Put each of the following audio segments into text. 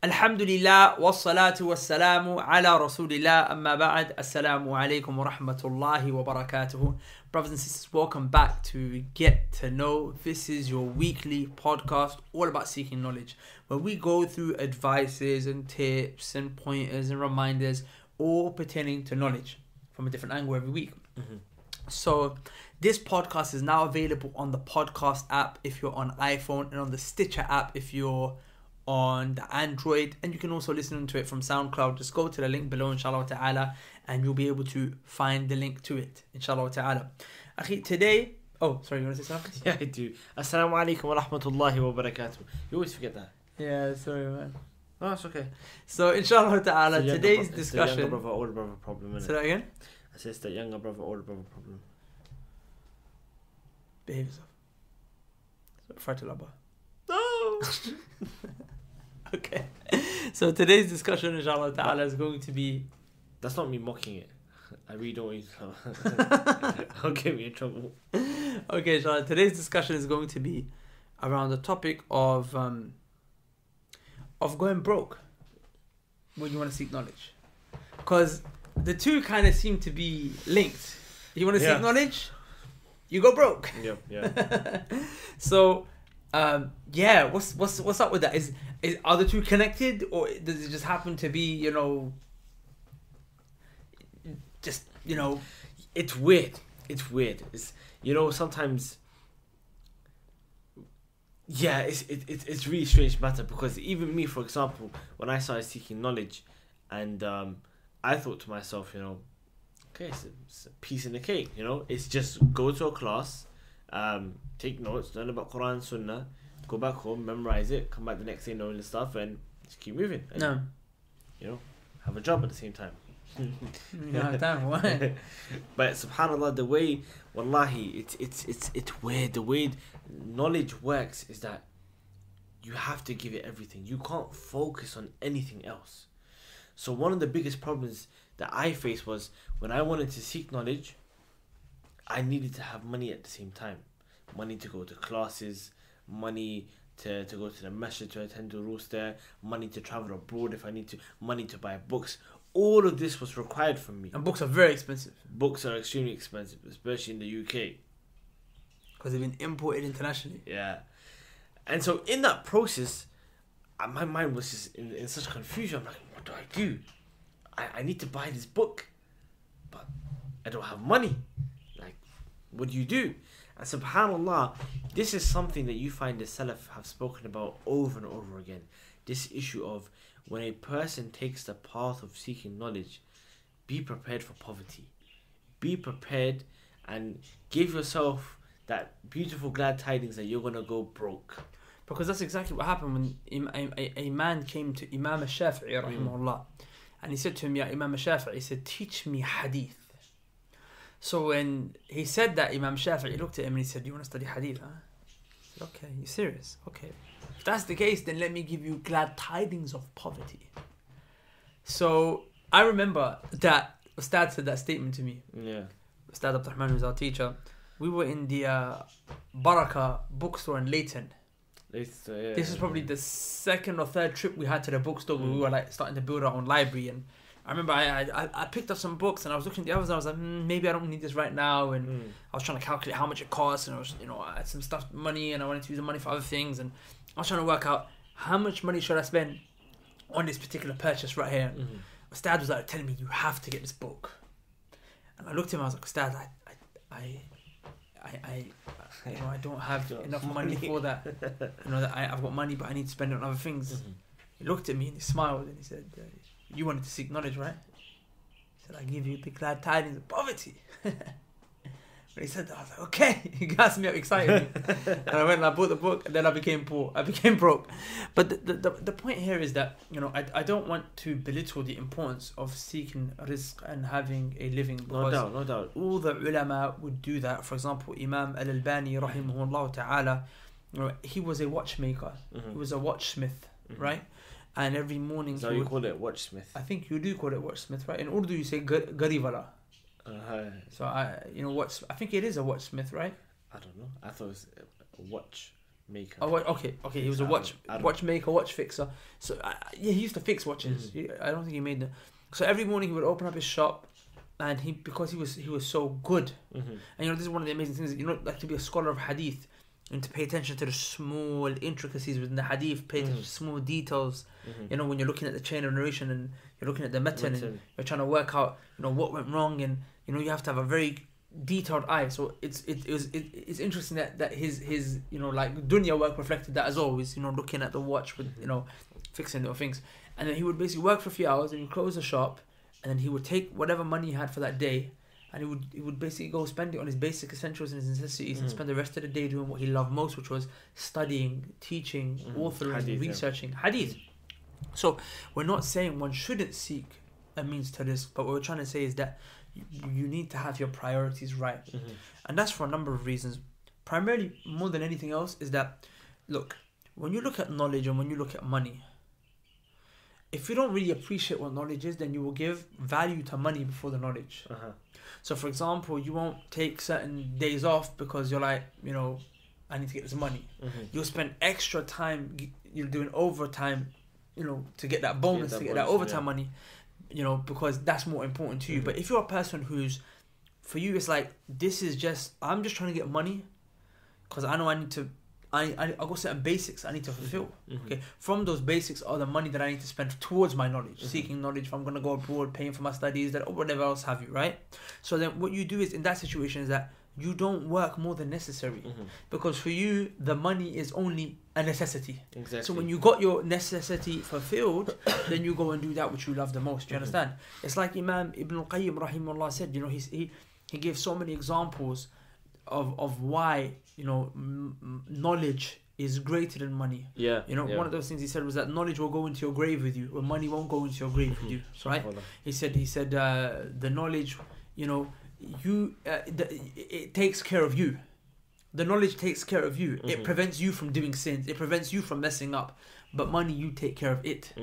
Alhamdulillah wassalatu wassalamu ala rasulillah amma ba'd. Assalamu alaikum wa rahmatullahi wa barakatuhu. Brothers and sisters, welcome back to Get to Know. This is your weekly podcast all about seeking knowledge, where we go through advices and tips and pointers and reminders, all pertaining to knowledge from a different angle every week. So this podcast is now available on the podcast app if you're on iPhone, and on the Stitcher app if you're on the Android, and you can also listen to it from SoundCloud. Just go to the link below, inshallah ta'ala, and you'll be able to find the link to it, inshallah ta'ala. Akhi, today, oh sorry, you want to say something? Yeah, I do. Assalamu alaikum wa rahmatullahi wa barakatuh. You always forget that. Yeah, sorry man. No, it's okay. So inshallah ta'ala, today's It's discussion. the younger brother, older brother problem, Say innit? that again? I said it's the younger brother, older brother problem. Behave yourself. Fight to No! Okay. So today's discussion, inshallah ta'ala, is going to be. That's not me mocking it. I really don't want you to I'll get me in trouble. Okay, inshallah, today's discussion is going to be around the topic of going broke when you want to seek knowledge, because the two kind of seem to be linked. You want to seek knowledge, you go broke. Yeah. So, what's up with that? Are the two connected, or does it just happen to be, It's weird. It's sometimes. Yeah, it's really strange matter, because even me, for example, when I started seeking knowledge, and I thought to myself, okay, it's a piece in the cake. It's just go to a class, take notes, learn about Quran, Sunnah, go back home, memorize it, come back the next day knowing the stuff, and just keep moving. And, No. Have a job at the same time. No, damn, why? But subhanallah, the way, wallahi, it's weird. The way knowledge works is that you have to give it everything. You can't focus on anything else. So one of the biggest problems that I faced was when I wanted to seek knowledge, I needed to have money at the same time. Money to go to classes, money to go to the masjid to attend the rules there, money to travel abroad if I need to, money to buy books. All of this was required from me. And books are very expensive Books are extremely expensive, especially in the UK. because they've been imported internationally. Yeah. And so in that process, my mind was just in such confusion. I'm like, what do I do? I need to buy this book, but I don't have money. Like, what do you do? And subhanAllah, this is something that you find the Salaf have spoken about over and over again. This issue of when a person takes the path of seeking knowledge, be prepared for poverty. Be prepared and give yourself that beautiful glad tidings that you're going to go broke. Because that's exactly what happened when a man came to Imam al-Shafi'i rahimahullah, and he said to him, "Ya Imam al-Shafi'i," he said, "teach me hadith." So when he said that, Imam Shafi'i looked at him and he said, "You want to study hadith, huh?" He said, "Okay, you serious? Okay. If that's the case, then let me give you glad tidings of poverty." So I remember that Ustad said that statement to me. Yeah. Ustad Abdurrahman was our teacher. We were in the Baraka bookstore in Leighton. This is probably the second or third trip we had to the bookstore where we were like starting to build our own library. And I remember I picked up some books and I was looking at the others and I was like, maybe I don't need this right now. And I was trying to calculate how much it costs, and I was, I had some stuff, money, and I wanted to use the money for other things. And I was trying to work out how much money should I spend on this particular purchase right here. Ustad was like telling me, you have to get this book. And I looked at him, I was like, Ustad, I don't have enough money for that. I've got money, but I need to spend it on other things. He looked at me and he smiled and he said, you wanted to seek knowledge, right? He said, I give you the glad tidings of poverty. When he said that, I was like, okay. He got me up, excited me. And I went and I bought the book, and then I became poor. I became broke. But the point here is that, I don't want to belittle the importance of seeking rizq and having a living. No doubt. All the ulama would do that. For example, Imam Al-Albani, rahimahullah ta'ala, he was a watchmaker. He was a watchsmith, right? And every morning... So you call it watchsmith? I think you do call it watchsmith, right? In Urdu, you say garivala. So I think it is a watchsmith, right? I don't know. I thought it was a watch maker. Oh, okay. He was a watchmaker, watch fixer. So yeah, he used to fix watches. I don't think he made them. So every morning he would open up his shop, and because he was so good, and this is one of the amazing things. Like to be a scholar of hadith, and to pay attention to the small intricacies within the hadith, pay attention to small details. When you're looking at the chain of narration and you're looking at the matan and you're trying to work out, what went wrong, and you have to have a very detailed eye. So it's interesting that his like dunya work reflected that as always. Looking at the watch with fixing little things, and then he would basically work for a few hours and he'd close the shop, and then he would take whatever money he had for that day, and he would basically go spend it on his basic essentials and his necessities, and spend the rest of the day doing what he loved most, which was studying, teaching, authoring, hadith, researching hadith. So we're not saying one shouldn't seek a means to this, but what we're trying to say is that you need to have your priorities right, and that's for a number of reasons. Primarily, more than anything else, is that look, when you look at knowledge and when you look at money, if you don't really appreciate what knowledge is, then you will give value to money before the knowledge. So for example, you won't take certain days off because you're like, I need to get this money. You'll spend extra time, you're doing overtime, to get that bonus, to get that overtime money, because that's more important to you. But if you're a person who's, for you, it's like, I'm just trying to get money because I know I need to, I got certain basics I need to fulfill. Okay, from those basics are the money that I need to spend towards my knowledge, seeking knowledge. If I'm going to go abroad, paying for my studies, or whatever else have you, right? So then what you do is, in that situation, is that you don't work more than necessary, because for you the money is only a necessity. Exactly. So when you got your necessity fulfilled, then you go and do that which you love the most. Do you understand? It's like Imam Ibn al-Qayyim rahimahullah said, he gave so many examples of why knowledge is greater than money. One of those things he said was that knowledge will go into your grave with you, but money won't go into your grave with you, right? He said the knowledge, it takes care of you. The knowledge takes care of you. It prevents you from doing sins. It prevents you from messing up. But money, you take care of it.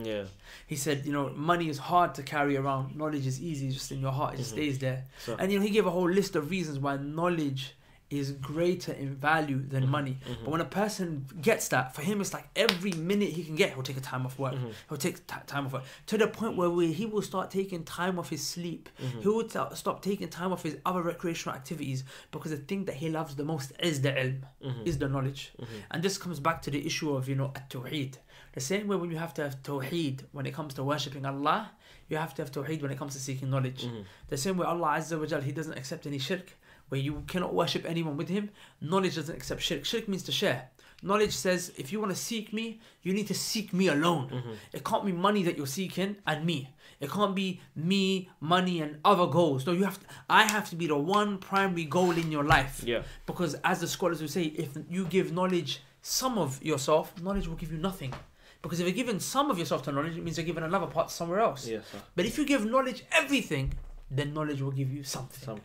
He said, money is hard to carry around. Knowledge is easy, just in your heart. It just stays there. And he gave a whole list of reasons why knowledge is greater in value than money. But when a person gets that, for him it's like every minute he can get, he'll take a time off work. He'll take time off work, to the point where he will start taking time off his sleep. He will stop taking time off his other recreational activities, because the thing that he loves the most is the ilm, is the knowledge. And this comes back to the issue of at-tawheed. The same way when you have to have tawheed when it comes to worshipping Allah, you have to have tawheed when it comes to seeking knowledge. The same way Allah Azza wa Jal, He doesn't accept any shirk, where you cannot worship anyone with Him. Knowledge doesn't accept shirk. Shirk means to share. Knowledge says, if you want to seek me, you need to seek me alone. It can't be money that you're seeking and me. It can't be me, money, and other goals. No, I have to be the one primary goal in your life. Because as the scholars will say, if you give knowledge some of yourself, knowledge will give you nothing. Because if you're giving some of yourself to knowledge, it means you're giving another part somewhere else. But if you give knowledge everything, then knowledge will give you something.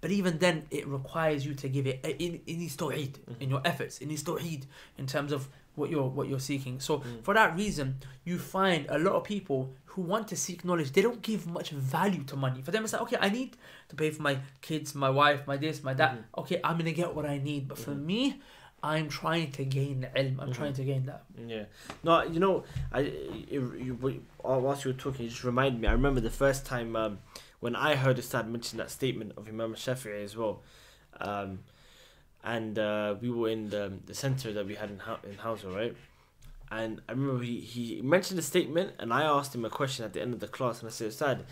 But even then, it requires you to give it. It needs tawheed in your efforts. It needs tawheed in terms of what you're seeking. So for that reason, you find a lot of people who want to seek knowledge, they don't give much value to money. For them, it's like, okay, I need to pay for my kids, my wife, my this, my that. Okay, I'm gonna get what I need. But for me, I'm trying to gain ilm. I'm trying to gain that. No, whilst you were talking, you just reminded me. I remember the first time when I heard Ustad mention that statement of Imam Shafi'i as well, and we were in the center that we had in Hausa, right? And I remember he mentioned the statement, and I asked him a question at the end of the class, and I said, Ustad,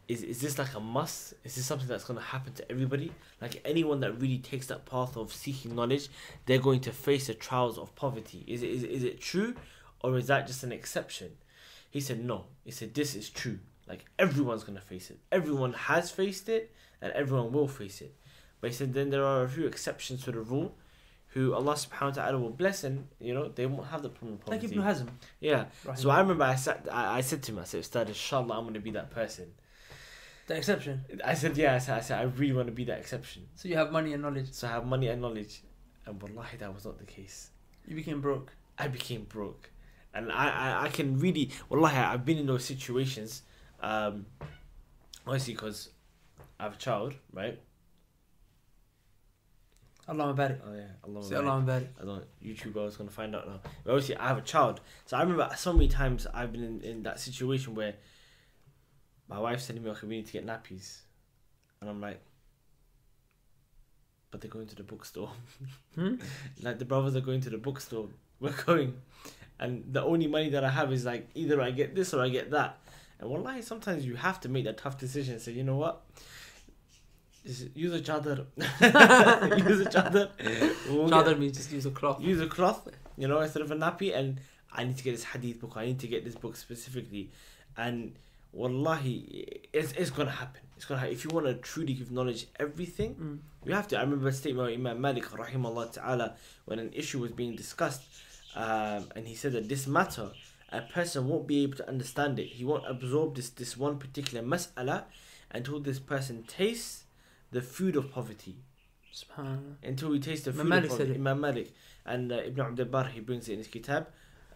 is this like a must? Is this something that's going to happen to everybody? Like anyone that really takes that path of seeking knowledge, they're going to face the trials of poverty. Is it true, or is that just an exception? He said no. He said this is true. Like everyone's going to face it. Everyone has faced it, and everyone will face it. But he said then there are a few exceptions to the rule, who Allah subhanahu wa ta'ala will bless, and they won't have the problem of poverty. Like Ibn Hazm. Yeah. Right. So I remember I said to him, I said, Ustad, inshallah, I'm going to be that person. The exception? I said, yeah. I said, I really want to be that exception. So you have money and knowledge? So I have money and knowledge. And wallahi, that was not the case. You became broke? I became broke. And I can really, wallahi, I've been in those situations, obviously because I have a child, right? Allahumma barik. Oh yeah, Allah. Say Allahumma barik. I don't. YouTuber is gonna find out now. But obviously, I have a child, so I remember so many times I've been in that situation where my wife's telling me, "Okay, we need to get nappies," and I'm like, "But they're going to the bookstore." Like the brothers are going to the bookstore. We're going, and the only money that I have is like either I get this or I get that. And wallahi, sometimes you have to make that tough decision. Say, you know what? Use a chadar. Use a chadar. Chadar means just use a cloth. Use a cloth, you know, instead of a nappy. And I need to get this hadith book. I need to get this book specifically. And wallahi, it's gonna happen. It's gonna happen. If you want to truly give knowledge everything, you have to. I remember a statement of Imam Malik rahimahullah ta'ala when an issue was being discussed, and he said that this matter, a person won't be able to understand it. He won't absorb this one particular mas'ala until this person tastes the food of poverty. SubhanAllah. Until he tastes the food Malik of said poverty. it. Imam Malik. And Ibn Abdul Bar, he brings it in his kitab.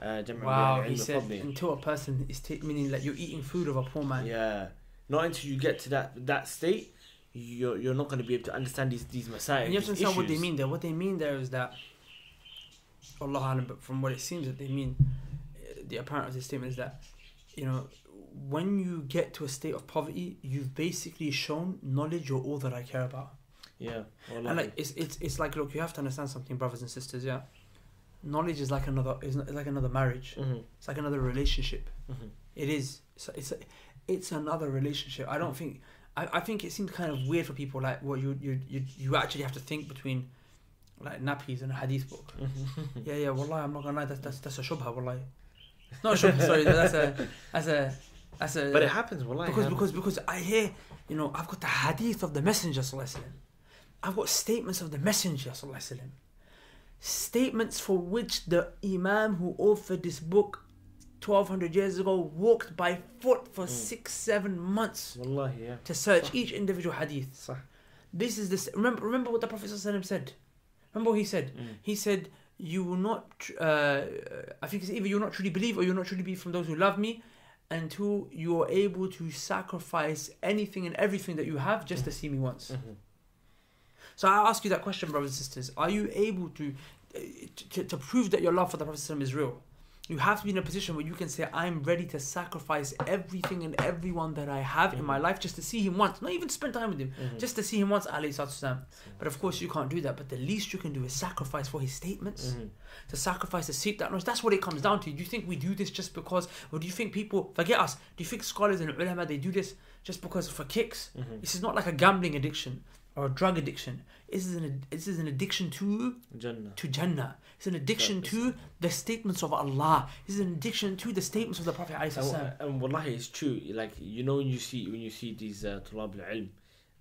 Wow, he said until a person is meaning like you're eating food of a poor man. Yeah. Not until you get to that state, you're not going to be able to understand these masail. And you have to understand what they mean there. What they mean there is that, Allah Alam, but from what it seems that they mean, the apparent of this statement is that, you know, when you get to a state of poverty, you've basically shown knowledge you're all that I care about. Yeah. And like it's like, look, you have to understand something, brothers and sisters. Yeah, knowledge is like another marriage. Mm-hmm. It's like another relationship. Mm-hmm. It is. It's another relationship. I don't think. I think it seems kind of weird for people. Like, what you actually have to think between, like, nappies and a hadith book. Mm-hmm. Yeah. Wallahi, I'm not gonna lie. That's a shubha. Wallahi, not a shubha. Sorry, that's a. But it happens. Wallahi. Because I hear, you know, I've got the hadith of the Messenger sallallahu alaihi wasallam. I've got statements of the Messenger sallallahu alaihi wasallam. Statements for which the Imam who authored this book 1200 years ago walked by foot for 6-7 months. Wallahi, yeah. To search each individual hadith. Sah. This is this. Remember what the Prophet sallallahu alaihi wasallam said. Remember what he said. He said, "You will not. I think it's either you will not truly believe or you will not truly be from those who love me, until you are able to sacrifice anything and everything that you have just to see me once." Mm-hmm. So I ask you that question, brothers and sisters. Are you able to prove that your love for the Prophet ﷺ is real? You have to be in a position where you can say, I'm ready to sacrifice everything and everyone that I have in my life just to see him once. Not even spend time with him, just to see him once, alayhi salatu wasalam. But of course you can't do that. But the least you can do is sacrifice for his statements. To sacrifice, to seek that knowledge. That's what it comes down to. Do you think we do this just because, or do you think people, forget us, do you think scholars and ulama, they do this just because for kicks? This is not like a gambling addiction or a drug addiction. This is an addiction to Jannah. It's an addiction to the statements of Allah. It's an addiction to the statements of the Prophet ﷺ. And wallahi, it's true. Like, you know, when you see these tulab al-ilm,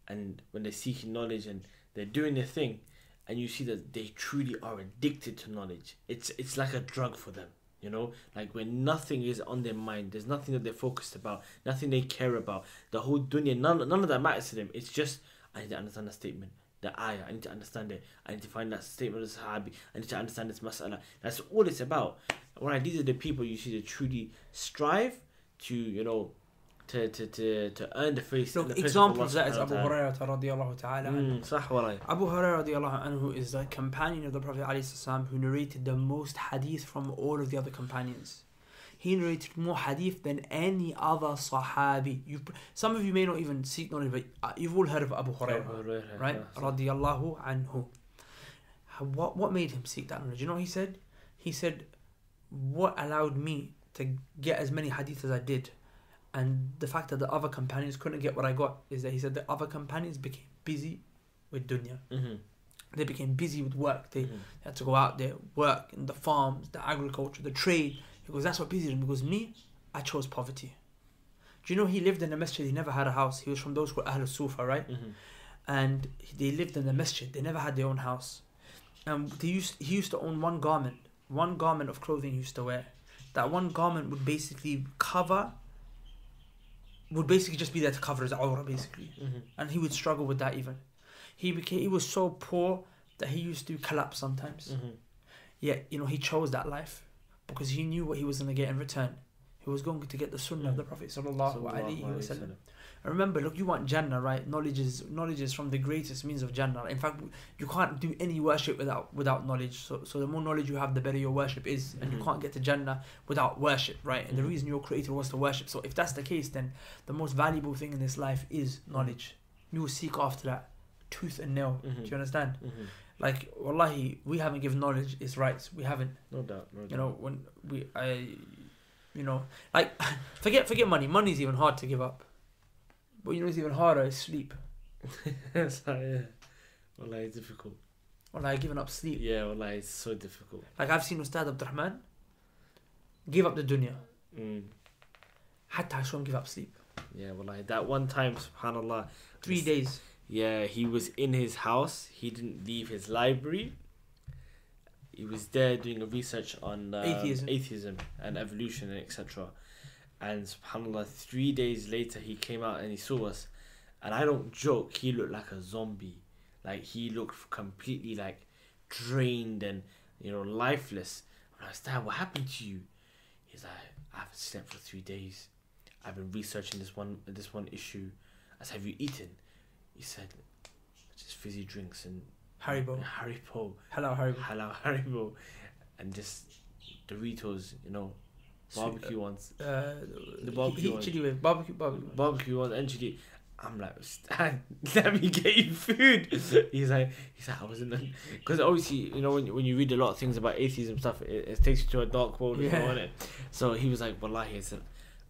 and when they're seeking knowledge and they're doing their thing, and you see that they truly are addicted to knowledge. It's like a drug for them. You know, like when nothing is on their mind, there's nothing that they're focused about, nothing they care about. The whole dunya, none of that matters to them. It's just, I need to understand the statement, the ayah, I need to understand it. I need to find that statement of the Sahabi. I need to understand this mas'ala. That's all it's about. Right, these are the people you see that truly strive to, you know, to earn the face. Look, examples of that is Abu Hurairah radiallahu ta'ala anhu. Sah wallahi. Abu Hurairah radiallahu anhu is the companion of the Prophet ﷺ who narrated the most hadith from all of the other companions. He narrated more hadith than any other Sahabi. Some of you may not even seek knowledge, but you've all heard of Abu Hurairah, right? Radiallahu anhu. What made him seek that knowledge? You know what he said? He said, what allowed me to get as many hadith as I did, and the fact that the other companions couldn't get what I got, is that he said the other companions became busy with dunya. They became busy with work. They had to go out there, work in the farms, the agriculture, the trade. Because that's what busied him. Because me, I chose poverty. Do you know he lived in a masjid? He never had a house. He was from those who were Ahl Sufa, right? And they lived in the masjid. They never had their own house. And he used to own one garment of clothing he used to wear. That one garment would basically just be there to cover his awrah, basically. And he would struggle with that even. He was so poor that he used to collapse sometimes. Yet, you know, he chose that life because he knew what he was going to get in return. He was going to get the sunnah of the Prophet sallallahu alaihi wasallam. Wasallam. And remember, look, you want Jannah, right? Knowledge is from the greatest means of Jannah. In fact, you can't do any worship without knowledge. So the more knowledge you have, the better your worship is. And you can't get to Jannah without worship, right? And the reason you're created was to worship. So if that's the case, then the most valuable thing in this life is knowledge. You will seek after that tooth and nail. Do you understand? Like, wallahi, we haven't given knowledge its rights. We haven't. No doubt. You know, when like, forget money. Money's even hard to give up. But you know what's even harder is sleep. Yeah. Wallahi, it's difficult. Wallahi, giving up sleep. Yeah, wallahi, it's so difficult. Like, I've seen Ustad Abdurrahman give up the dunya. Hatta I saw him give up sleep. Yeah, wallahi, that one time, subhanallah. 3 days. Yeah, he was in his house. He didn't leave his library. He was there doing a research on atheism and evolution and etc. And subhanallah, 3 days later he came out and he saw us. And I don't joke, he looked like a zombie. Like, he looked completely like drained and, you know, lifeless. And I was like, what happened to you? He's like, I haven't slept for 3 days. I've been researching this one issue. I said, have you eaten? He said, just fizzy drinks and Haribo. Hello Haribo. Haribo. And just Doritos, you know. Barbecue ones. The barbecue ones. Chili with barbecue. Barbecue ones and chili. I'm like, Stan, let me get you food. He's like, I was in the, because obviously, you know, when you read a lot of things about atheism stuff, it takes you to a dark world, you know, innit? So he was like, wallahi, I said,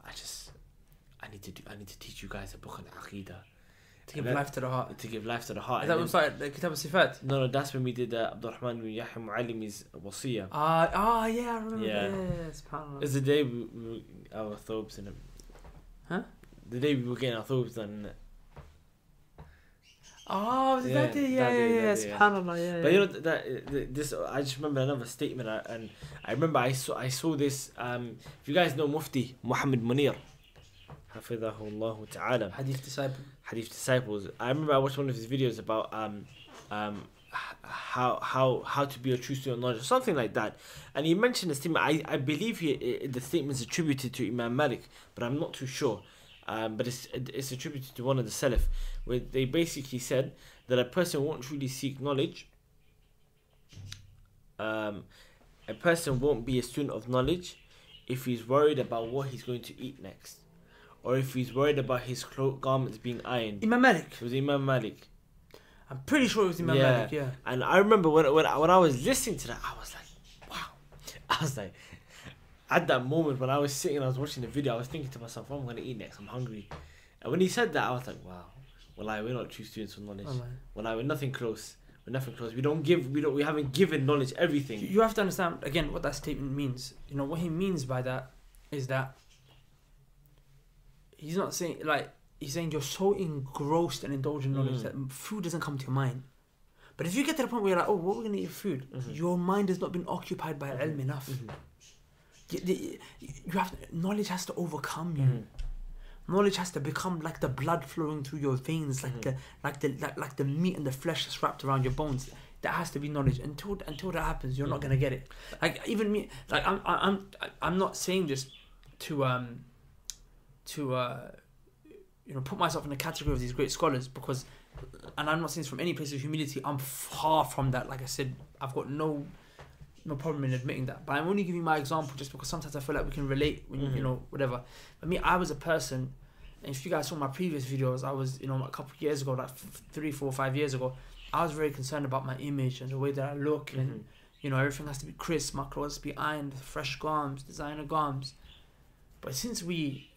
I need to teach you guys a book on Aqidah. To give life to the heart. To give life to the heart. Is that when we started Kitab al-Sifat? No, that's when we did Abdurrahman bin Yahya Mu'allimi's Wasiyah. Yeah, I remember. Yeah. Yes, it's the day we our thobes in it. Huh? The day we were getting our thobes done. Oh, was it that day? Yeah. SubhanAllah, yeah. But you know this. I just remember another statement, and I remember I saw this. If you guys know Mufti Muhammad Munir, Hafidhahullah Ta'ala. Hadith Disciples. I remember I watched one of his videos about how to be a true student of knowledge or something like that, and he mentioned a statement. I believe the statement is attributed to Imam Malik, but I'm not too sure. But it's attributed to one of the Salaf, where they basically said that a person won't really seek knowledge. A person won't be a student of knowledge if he's worried about what he's going to eat next, or if he's worried about his garments being ironed. Imam Malik. It was Imam Malik. I'm pretty sure it was Imam Malik. Yeah. And I remember when I was listening to that, I was like, wow. I was like, at that moment when I was sitting and I was watching the video, I was thinking to myself, what am I going to eat next? I'm hungry. And when he said that, I was like, wow. Well, we're not true students of knowledge. Well, we're nothing close. We haven't given knowledge everything. You have to understand again what that statement means. You know what he means by that is that he's not saying he's saying you're so engrossed and indulged in knowledge that food doesn't come to your mind. But if you get to the point where you're like, oh, what are we gonna eat for food? Your mind has not been occupied by ilm enough. You have knowledge has to overcome you. Knowledge has to become like the blood flowing through your veins, like the meat and the flesh that's wrapped around your bones. That has to be knowledge. Until that happens, you're not gonna get it. Like even me, like I'm not saying this to put myself in the category of these great scholars, because, and I'm not saying this from any place of humility. I'm far from that. Like I said, I've got no problem in admitting that. But I'm only giving my example just because sometimes I feel like we can relate when whatever. But me, I was a person, and if you guys saw my previous videos, I was, a couple of years ago, like 3, 4, 5 years ago, I was very concerned about my image and the way that I look, and everything has to be crisp, my clothes has to be ironed, fresh garms, designer garms. But since we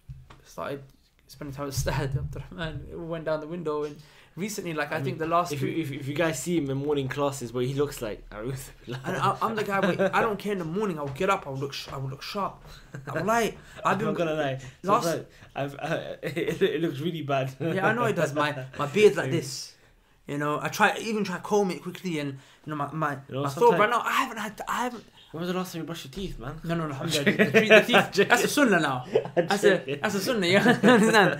started spending time with Ustad Abdurrahman, it went down the window. And recently, I think the last... If you guys see him in morning classes, where he looks like... And I'm the guy where I don't care in the morning. I'll get up, I will look sharp. I'm not gonna lie. It looks really bad. Yeah, I know it does. My beard's like this. I try comb it quickly, and my thought right now, I haven't. When was the last time you brushed your teeth, man? No, the teeth. That's a sunnah now. That's a sunnah. You understand?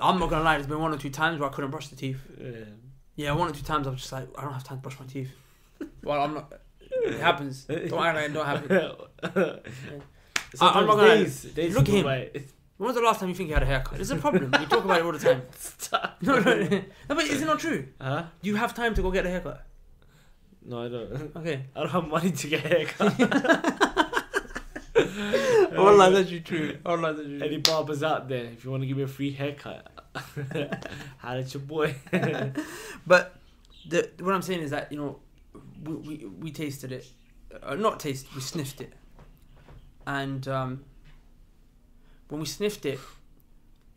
I'm not gonna lie. There's been 1 or 2 times where I couldn't brush the teeth. Yeah, 1 or 2 times I was just like, I don't have time to brush my teeth. Well, I'm not. It happens. Don't act like it don't happen. I'm not gonna lie. Days Look at go him. by. When was the last time you think you had a haircut? It's a problem. You talk about it all the time. Stop. No, but is it not true? Huh? Do you have time to go get a haircut? No, I don't. Okay. I don't have money to get a haircut. Wallah, that's true. Wallah, that's true. Any barbers out there, if you want to give me a free haircut, holla at your boy. But what I'm saying is that, you know, we tasted it. Not tasted, we sniffed it. And when we sniffed it,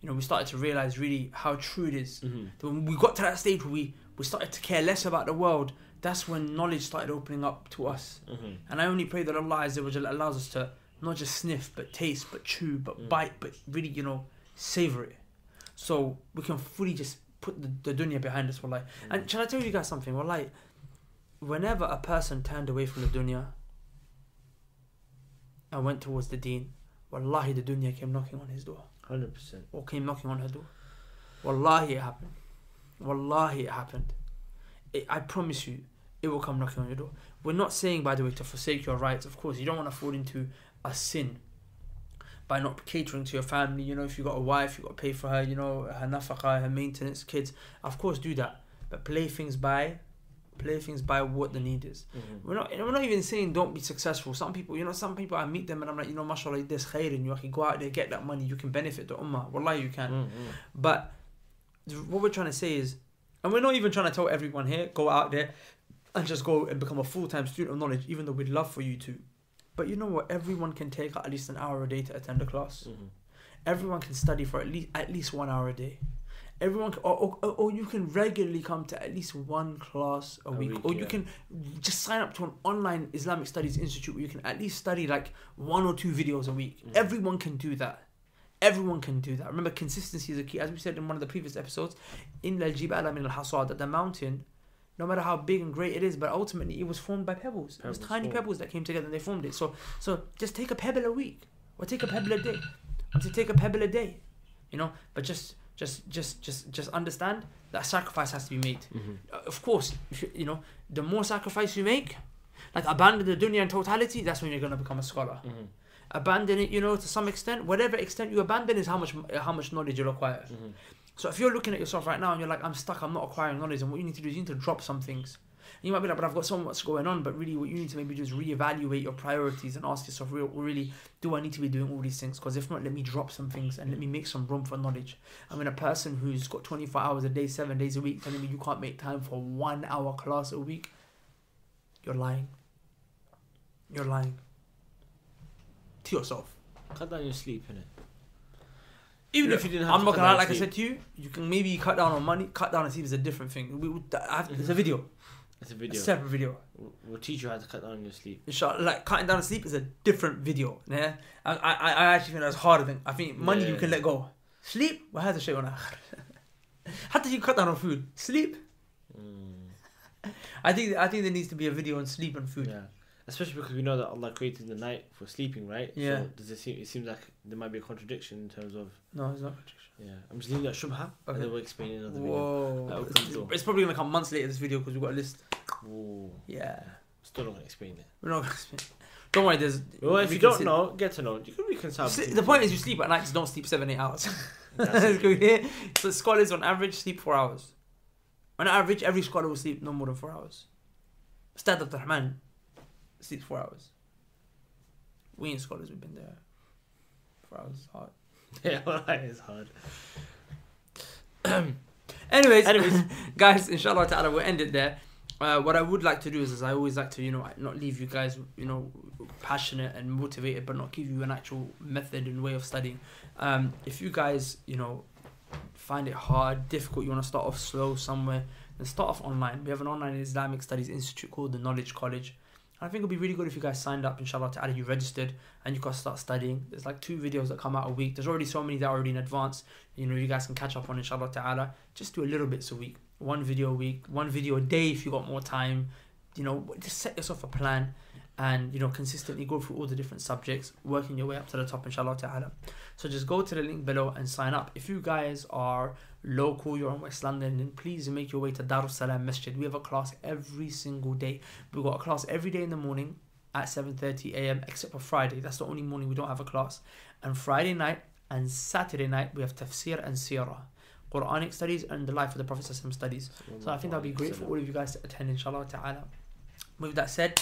you know, we started to realize really how true it is. Mm-hmm. When we got to that stage where we started to care less about the world, that's when knowledge started opening up to us. Mm-hmm. And I only pray that Allah Azza wa Jalla allows us to not just sniff, but taste, but chew, but bite, but really, you know, savor it. So we can fully just put the dunya behind us, wallahi. And shall I tell you guys something? Wallahi, whenever a person turned away from the dunya and went towards the deen, wallahi, the dunya came knocking on his door. 100%. Or came knocking on her door. Wallahi, it happened. Wallahi, it happened. I promise you, it will come knocking on your door. We're not saying, by the way, to forsake your rights. Of course, you don't want to fall into a sin by not catering to your family. You know, if you got a wife, you got to pay for her, you know, her nafaqah, her maintenance, kids. Of course, do that. But play things by what the need is. Mm-hmm. We're not even saying don't be successful. Some people I meet them and I'm like, you know, mashallah, there's khair in you. I can go out there, get that money. You can benefit the ummah. Wallahi, you can. Mm-hmm. But what we're trying to say is, and we're not even trying to tell everyone here, go out there and just go and become a full-time student of knowledge, even though we'd love for you to. But you know what? Everyone can take at least an hour a day to attend a class. Mm-hmm. Everyone can study for at least 1 hour a day. Everyone can, or you can regularly come to at least one class a week. Or you can just sign up to an online Islamic Studies Institute where you can at least study like 1 or 2 videos a week. Mm-hmm. Everyone can do that. Everyone can do that. Remember, consistency is a key. As we said in one of the previous episodes, in al-jibala min al-hasad, that the mountain, no matter how big and great it is, but ultimately it was formed by pebbles. It was tiny pebbles that came together and they formed it. So just take a pebble a week, or take a pebble a day. I'm to take a pebble a day, you know. But just understand that sacrifice has to be made. Mm-hmm. Of course, you know, the more sacrifice you make, like abandon the dunya in totality, that's when you're gonna become a scholar. Mm-hmm. Abandon it, you know, to some extent. Whatever extent you abandon is how much knowledge you'll acquire. Mm-hmm. So if you're looking at yourself right now and you're like, I'm stuck, I'm not acquiring knowledge, and what you need to do is you need to drop some things. And you might be like, but I've got so much going on. But really, what you need to maybe do is reevaluate your priorities and ask yourself, really, do I need to be doing all these things? Because if not, let me drop some things and let me make some room for knowledge. I mean, a person who's got 24 hours a day, 7 days a week, telling me you can't make time for 1 hour class a week, you're lying. You're lying to yourself. Cut down your sleep, innit? Even if you didn't have I'm to not cut gonna lie, down like I sleep. said to you, you can maybe cut down on money. Cut down on sleep is a different thing. It's a video. It's a A video. separate video. We'll teach you how to cut down your sleep. Inshallah, like cutting down on sleep is a different video. Yeah, I actually think that's harder than I think money you can let go. Sleep, well, هذا شيء آخر. How do you cut down on food? Sleep. I think there needs to be a video on sleep and food. Yeah. Especially because we know that Allah created the night for sleeping, right? Yeah. So does it seems like there might be a contradiction in terms of... No, it's not contradiction. Yeah. I'm just leaving that shubha, and then we'll explain in another video. Whoa. It's probably going to come months later, this video, because we've got a list. Whoa. Yeah. Still not going to explain it. We're not going to explain. Don't worry, there's... Well, if you don't know, get to know. You can reconcile. The point is you sleep at night, just don't sleep 7-8 hours. So scholars on average sleep 4 hours. On average, every scholar will sleep no more than 4 hours. Ustad Abdul Rahman sleeps 4 hours. We in scholars, we've been there. 4 hours is hard. Yeah, well, that is hard. Anyways, guys, inshallah ta'ala, we'll end it there. What I would like to do is I always like to, not leave you guys, passionate and motivated, but not give you an actual method and way of studying. If you guys, find it hard, difficult, you want to start off slow somewhere, then start off online. We have an online Islamic Studies Institute called the Knowledge College. I think it'll be really good if you guys signed up, inshallah ta'ala, you registered and you guys start studying. There's like 2 videos that come out a week. There's already so many that are already in advance. You guys can catch up on, inshallah ta'ala. Just do a little bits a week. 1 video a week, 1 video a day if you got more time. Just set yourself a plan and, consistently go through all the different subjects, working your way up to the top, inshallah ta'ala. So just go to the link below and sign up. If you guys are local, you're in West London, then please make your way to Darus Salam Masjid. We have a class every single day. We've got a class every day in the morning at 7:30 a.m. except for Friday. That's the only morning we don't have a class. And Friday night and Saturday night we have tafsir and seerah, Quranic studies and the life of the Prophet ﷺ studies. So I think that'll be great for all of you guys to attend, inshallah ta'ala. With that said,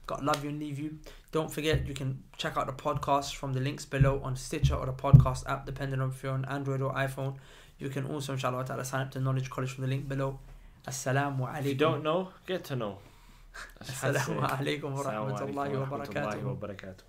got to love you and leave you. Don't forget, you can check out the podcast from the links below on Stitcher or the podcast app, depending on if you're on Android or iPhone. You can also, inshallah ta'ala, sign up to Knowledge College from the link below. Assalamu alaikum. If you don't know, get to know. Assalamu alaikum wa rahmatullahi wa barakatuh.